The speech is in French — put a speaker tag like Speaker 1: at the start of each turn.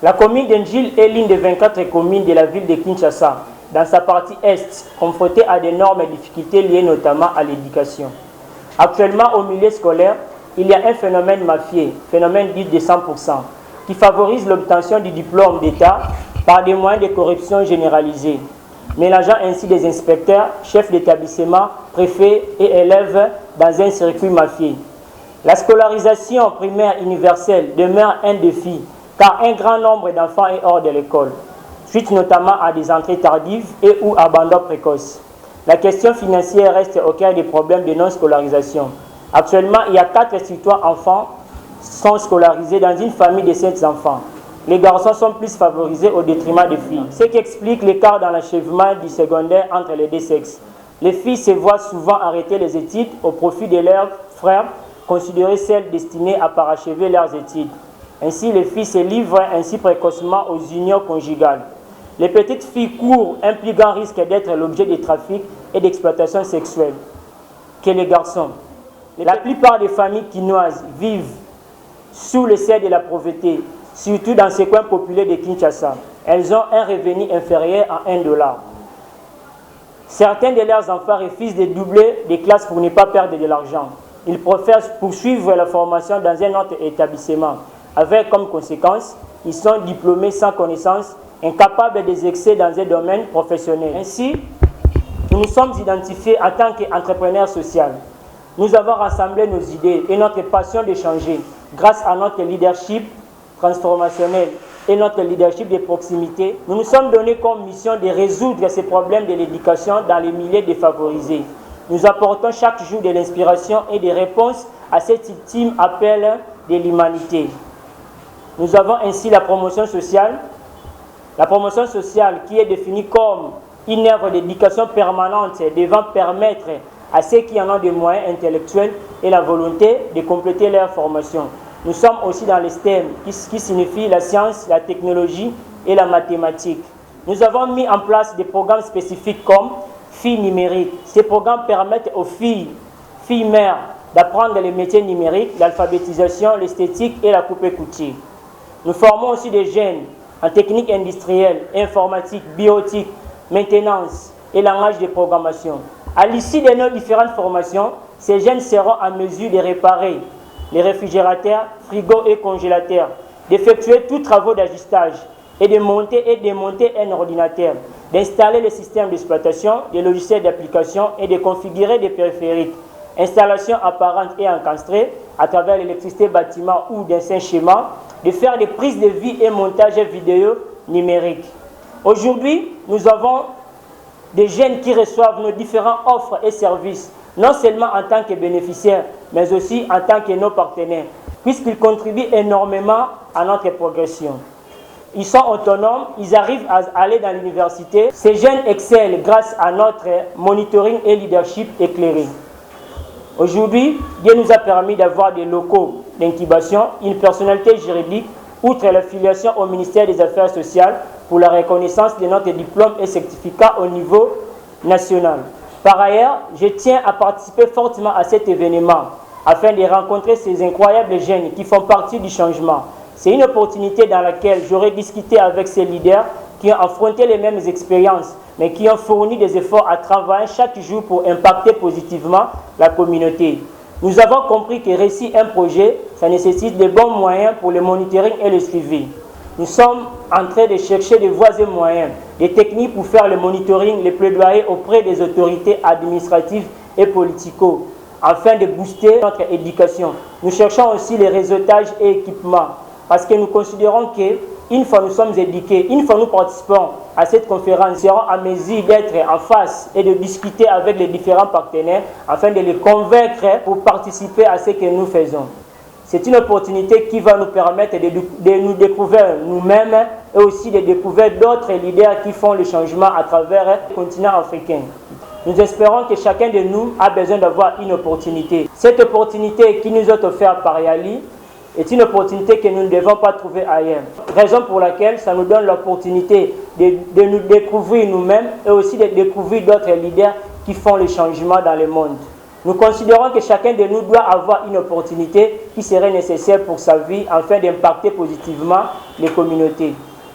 Speaker 1: La commune d'Njil est l'une des 24 communes de la ville de Kinshasa, dans sa partie est, confrontée à d'énormes difficultés liées notamment à l'éducation. Actuellement, au milieu scolaire, il y a un phénomène mafieux, phénomène dit de 100%, qui favorise l'obtention du diplôme d'État par des moyens de corruption généralisés, mélangeant ainsi des inspecteurs, chefs d'établissement, préfets et élèves dans un circuit mafieux. La scolarisation primaire universelle demeure un défi, car un grand nombre d'enfants est hors de l'école, suite notamment à des entrées tardives et ou abandon précoce. La question financière reste au cœur des problèmes de non-scolarisation. Actuellement, il y a 4 sur 3 enfants qui sont scolarisés dans une famille de 7 enfants. Les garçons sont plus favorisés au détriment des filles, ce qui explique l'écart dans l'achèvement du secondaire entre les deux sexes. Les filles se voient souvent arrêter les études au profit de leurs frères, considérés celles destinées à parachever leurs études. Ainsi, les filles se livrent ainsi précocement aux unions conjugales. Les petites filles courent un plus grand risque d'être l'objet de trafic et d'exploitation sexuelle que les garçons. La plupart des familles quinoises vivent sous le seuil de la pauvreté, surtout dans ces coins populaires de Kinshasa. Elles ont un revenu inférieur à $1. Certains de leurs enfants refusent de doubler des classes pour ne pas perdre de l'argent. Ils préfèrent poursuivre la formation dans un autre établissement, avec comme conséquence, ils sont diplômés sans connaissance, incapables d'exercer dans un domaine professionnel. Ainsi, nous nous sommes identifiés en tant qu'entrepreneurs sociaux. Nous avons rassemblé nos idées et notre passion de changer grâce à notre leadership transformationnel et notre leadership de proximité. Nous nous sommes donnés comme mission de résoudre ces problèmes de l'éducation dans les milieux défavorisés. Nous apportons chaque jour de l'inspiration et des réponses à cet ultime appel de l'humanité. Nous avons ainsi la promotion sociale qui est définie comme une œuvre d'éducation permanente devant permettre à ceux qui en ont des moyens intellectuels et la volonté de compléter leur formation. Nous sommes aussi dans les STEM, qui signifie la science, la technologie et la mathématique. Nous avons mis en place des programmes spécifiques comme filles numériques. Ces programmes permettent aux filles mères, d'apprendre les métiers numériques, l'alphabétisation, l'esthétique et la coupe-couture. Nous formons aussi des jeunes en technique industrielle, informatique, biotique, maintenance et langage de programmation. À l'issue de nos différentes formations, ces jeunes seront en mesure de réparer les réfrigérateurs, frigos et congélateurs, d'effectuer tous travaux d'ajustage et de monter et démonter un ordinateur, d'installer les systèmes d'exploitation, des logiciels d'application et de configurer des périphériques, installation apparente et encastrée à travers l'électricité bâtiment ou d'un schéma, de faire des prises de vie et montage vidéo numérique. Aujourd'hui, nous avons des jeunes qui reçoivent nos différentes offres et services, non seulement en tant que bénéficiaires, mais aussi en tant que nos partenaires, puisqu'ils contribuent énormément à notre progression. Ils sont autonomes, ils arrivent à aller dans l'université. Ces jeunes excellent grâce à notre monitoring et leadership éclairé. Aujourd'hui, Dieu nous a permis d'avoir des locaux d'incubation, une personnalité juridique, outre l'affiliation au ministère des Affaires sociales pour la reconnaissance de notre diplôme et certificat au niveau national. Par ailleurs, je tiens à participer fortement à cet événement afin de rencontrer ces incroyables jeunes qui font partie du changement. C'est une opportunité dans laquelle j'aurai discuté avec ces leaders qui ont affronté les mêmes expériences, mais qui ont fourni des efforts à travailler chaque jour pour impacter positivement la communauté. Nous avons compris que réussir un projet, ça nécessite de bons moyens pour le monitoring et le suivi. Nous sommes en train de chercher des voies et moyens, des techniques pour faire le monitoring, les plaidoyers auprès des autorités administratives et politico, afin de booster notre éducation. Nous cherchons aussi les réseautages et équipements, parce que nous considérons qu'une fois nous sommes éduqués, une fois nous participons à cette conférence, nous serons à mesure d'être en face et de discuter avec les différents partenaires afin de les convaincre pour participer à ce que nous faisons. C'est une opportunité qui va nous permettre de nous découvrir nous-mêmes et aussi de découvrir d'autres leaders qui font le changement à travers le continent africain. Nous espérons que chacun de nous a besoin d'avoir une opportunité. Cette opportunité qui nous est offerte par Yali est une opportunité que nous ne devons pas trouver ailleurs. Raison pour laquelle ça nous donne l'opportunité de nous découvrir nous-mêmes et aussi de découvrir d'autres leaders qui font le changement dans le monde. Nous considérons que chacun de nous doit avoir une opportunité qui serait nécessaire pour sa vie afin d'impacter positivement les communautés.